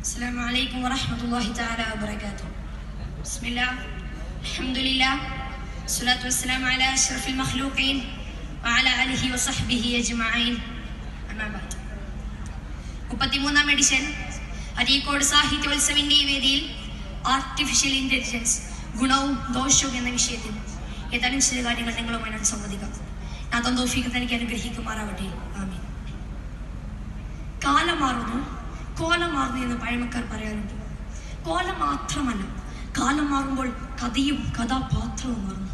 السلام عليكم ورحمة الله تعالى وبركاته. بسم الله الحمد لله والصلاة والسلام على أشرف المخلوقين وعلى آله وصحبه أجمعين. أما بعد. 33ാം edition Areekode സാഹിത്യോത്സവിന്റെ വേദിയിൽ artificial intelligence ഗുണവും ദോഷവും എന്ന വിഷയത്തിൽ ഏതാനും ചില കാര്യങ്ങൾ നിങ്ങളുമായി ഞാൻ സംവദിക്കാം. ഞാൻ തൗഫീഖ് എനിക്ക് അനുഗ്രഹിക്കുമാറാവട്ടെ. ആമീൻ. കാലം മാറുന്നു, കോലം മാറുന്നു എന്ന് പഴമക്കാർ പറയാറുണ്ട്. കോലം മാത്രമല്ല, കാലം മാറുമ്പോൾ കഥയും കഥാപാത്രവും മാറുന്നു.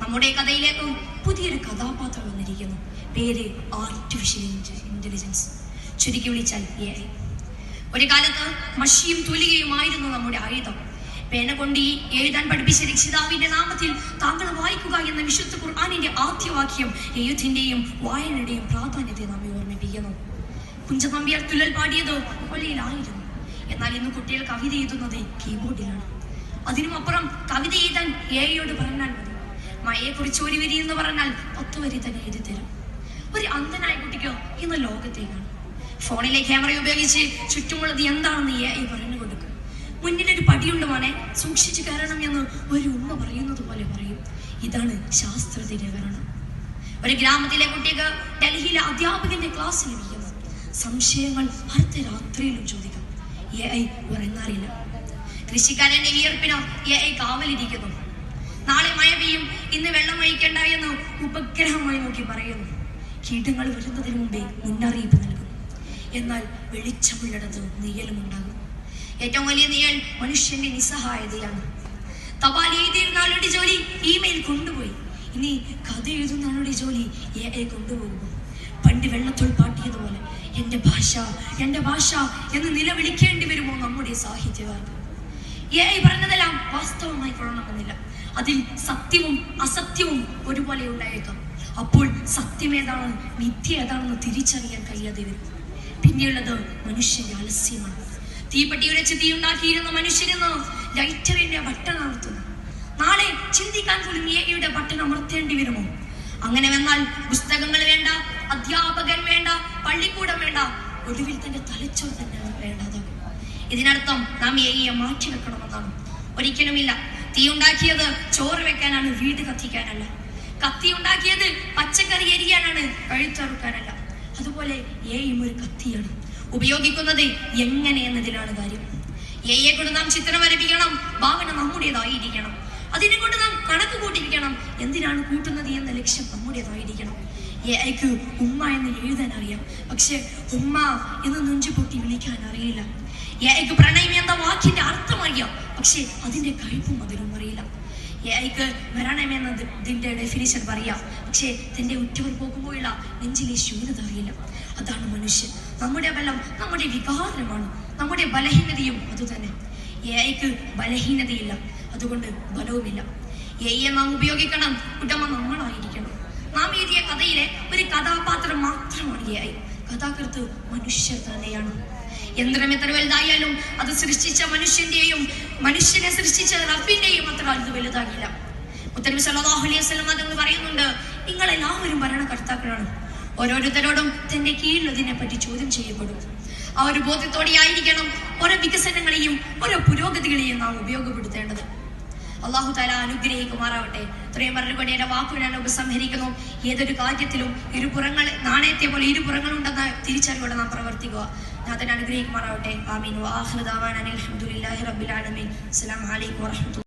നമ്മുടെ കഥയിലേക്കും പുതിയൊരു കഥാപാത്രം വന്നിരിക്കുന്നു. പേര് ആർട്ടിഫിഷ്യൽ ഇന്റലിജൻസ്, ചുരുക്കി വിളിച്ചാൽ AI. ഒരു കാലത്ത് മഷിയും തൂലികയുമായിരുന്നു നമ്മുടെ ആയുധം. പേന കൊണ്ട് എഴുതാൻ പഠിപ്പിച്ച രക്ഷിതാവിന്റെ നാമത്തിൽ താങ്കൾ വായിക്കുക എന്ന വിശുദ്ധ ഖുർആനിന്റെ ആദ്യ വാക്യം എഴുത്തിന്റെയും വായനയുടെയും പ്രാധാന്യത്തെ നമ്മെ ഓർമ്മിപ്പിക്കുന്നു. കുഞ്ചനമ്പ്യാർ തുള്ളൽ പാടിയത് കൊല്ലയിലായിരുന്നു. എന്നാൽ ഇന്ന് കുട്ടികൾ കവിത എഴുതുന്നത് കീബോർഡിലാണ്. അതിനുമപ്പുറം കവിത എഴുതാൻ AI പറഞ്ഞാൽ മതി. മഴയെ കുറിച്ച് ഒരു വരി എന്ന് പറഞ്ഞാൽ 10 വരി തന്നെ എഴുതി തരും. ഒരു അന്ധനായ കുട്ടിക്ക് ഇന്ന് ലോകത്തേക്കാണ്. ഫോണിലെ ക്യാമറ ഉപയോഗിച്ച് ചുറ്റുമുള്ളത് എന്താണെന്ന് AI പറഞ്ഞു കൊടുക്കും. മുന്നിലൊരു പടിയുണ്ട് മോനെ, സൂക്ഷിച്ചു കയറണം എന്ന് ഒരു ഉമ്മ പറയുന്നത് പോലെ പറയും. ഇതാണ് ശാസ്ത്രത്തിന്റെ കാരണം. ഒരു ഗ്രാമത്തിലെ കുട്ടിക്ക് ഡൽഹിയിലെ അധ്യാപകന്റെ ക്ലാസ്സിൽ ഇരിക്കുന്നു. സംശയങ്ങൾ അടുത്ത രാത്രിയിലും ചോദിക്കാം. AI ഉറങ്ങാറില്ല. കൃഷിക്കാരന്റെ വിയർപ്പിന് AI കാവലിരിക്കുന്നു. നാളെ മഴ പെയ്യും, ഇന്ന് വെള്ളം ഒഴിക്കേണ്ട എന്ന് ഉപഗ്രഹമായി നോക്കി പറയുന്നു. കീടങ്ങൾ വരുന്നതിന് മുമ്പേ മുന്നറിയിപ്പ് നൽകുന്നു. എന്നാൽ വെളിച്ചമുള്ളിടത്ത് നീയലും ഉണ്ടാകും. ഏറ്റവും വലിയ നീയൽ മനുഷ്യന്റെ നിസ്സഹായതയാണ്. തപാൽ എഴുതിയിരുന്ന ആളുടെ ജോലി ഇമെയിൽ കൊണ്ടുപോയി. ഇനി കഥ എഴുതുന്ന ആളുടെ ജോലി AI കൊണ്ടുപോകുന്നു. പണ്ട് വെള്ളത്തോൾ പാട്ടിയതുപോലെ എന്റെ ഭാഷ എന്ന് നിലവിളിക്കേണ്ടി വരുമോ നമ്മുടെ സാഹിത്യകാർക്ക്? AI പറഞ്ഞതെല്ലാം വാസ്തവമായി കൊള്ളണമെന്നില്ല. അതിൽ സത്യവും അസത്യവും ഒരുപോലെ ഉണ്ടായേക്കാം. അപ്പോൾ സത്യം ഏതാണ്, മിഥ്യ ഏതാണെന്ന് തിരിച്ചറിയാൻ കഴിയാതെ വരും. പിന്നെയുള്ളത് മനുഷ്യന്റെ ആലസ്യമാണ്. തീപ്പെട്ടിയുടെ ചിതി ഉണ്ടാക്കിയിരുന്ന മനുഷ്യരെന്ന് ലൈറ്ററിന്റെ ബട്ടൺ അമർത്തുന്നു. നാളെ ചിന്തിക്കാൻ പോലും AI ബട്ടൺ അമർത്തേണ്ടി വരുമോ? അങ്ങനെ വന്നാൽ പുസ്തകങ്ങൾ വേണ്ട, അധ്യാപകൻ വേണ്ട, പള്ളിക്കൂടം വേണ്ട, ഒടുവിൽ തന്റെ തലച്ചോറ് തന്നെ വേണ്ടതാകും. ഇതിനർത്ഥം നാം AI മാറ്റി വെക്കണമെന്നാണ്? ഒരിക്കലുമില്ല. തീ ഉണ്ടാക്കിയത് ചോറ് വെക്കാനാണ്, വീട് കത്തിക്കാനല്ല. കത്തി ഉണ്ടാക്കിയത് പച്ചക്കറി എരിയാനാണ്, കഴുത്തറുക്കാനല്ല. അതുപോലെ AI ഒരു കത്തിയാണ്. ഉപയോഗിക്കുന്നത് എങ്ങനെയെന്നതിലാണ് കാര്യം. AI കൊണ്ട് നാം ചിത്രം വരപ്പിക്കണം, ഭാവന നമ്മുടേതായിരിക്കണം. അതിനെ കൊണ്ട് നാം കണക്ക് കൂട്ടിരിക്കണം. എന്തിനാണ് കൂട്ടുന്നത് എന്ന ലക്ഷ്യം നമ്മുടേതായിരിക്കണം. AI ഉമ്മ എന്ന് എഴുതാൻ അറിയാം, പക്ഷെ ഉമ്മ എന്ന് നെഞ്ചു പൊട്ടി വിളിക്കാൻ അറിയില്ല. AI പ്രണയം എന്ന വാക്കിന്റെ അർത്ഥം അറിയാം, പക്ഷെ അതിന്റെ കയ്പും അതിലും അറിയില്ല. AI മരണം എന്നതിന്റെ ഡെഫിനിഷൻ പറയാം, പക്ഷെ തന്റെ ഉറ്റവർ പോകുമ്പോഴുള്ള നെഞ്ചിലെ ശൂന്യത അറിയില്ല. അതാണ് മനുഷ്യൻ. നമ്മുടെ ബലം നമ്മുടെ വികാരമാണ്, നമ്മുടെ ബലഹീനതയും അതുതന്നെ. AI ബലഹീനതയില്ല, അതുകൊണ്ട് ബലവുമില്ല. AI നാം ഉപയോഗിക്കണം, ഉടമ നമ്മളായിരിക്കണം. നാം എഴുതിയ കഥയിലെ ഒരു കഥാപാത്രം മാത്രമാണ് AI. കഥാകൃത്ത് മനുഷ്യർ തന്നെയാണ്. യന്ത്രം എത്ര വലുതായാലും അത് സൃഷ്ടിച്ച മനുഷ്യനെ സൃഷ്ടിച്ച റബ്ബിന്റെയും അത്ര അത് വലുതാകില്ല. മുത്തനബി സല്ലല്ലാഹു അലൈഹി വസല്ലം തങ്ങൾ പറയുന്നുണ്ട്, നിങ്ങളെല്ലാവരും ഭരണകർത്താക്കളാണ്. ഓരോരുത്തരോടും തന്റെ കീഴിലുള്ളതിനെ പറ്റി ചോദ്യം ചെയ്യപ്പെടും. ആ ഒരു ബോധ്യത്തോടെ ആയിരിക്കണം ഓരോ വികസനങ്ങളെയും ഓരോ പുരോഗതികളെയും നാം ഉപയോഗപ്പെടുത്തേണ്ടത്. അല്ലാഹു തആല അനുഗ്രഹിക്കുമാറാവട്ടെ. ഇത്രയും മറുപടിയുടെ വാക്കു ഞാൻ ഉപസംഹരിക്കുന്നു. ഏതൊരു കാര്യത്തിലും നാണയത്തെ പോലെ ഇരുപുറങ്ങളുണ്ടെന്ന തിരിച്ചറിവോടെ നാം പ്രവർത്തിക്കുക. നാഥൻ അനുഗ്രഹിക്കുമാറാവട്ടെ. ആമീൻ. വആഖിറു ദഅവാനാ അൽഹംദുലില്ലാഹി റബ്ബിൽ ആലമീൻ. അസ്സലാമു അലൈക്കും വറഹ്മത്തുള്ളാഹി.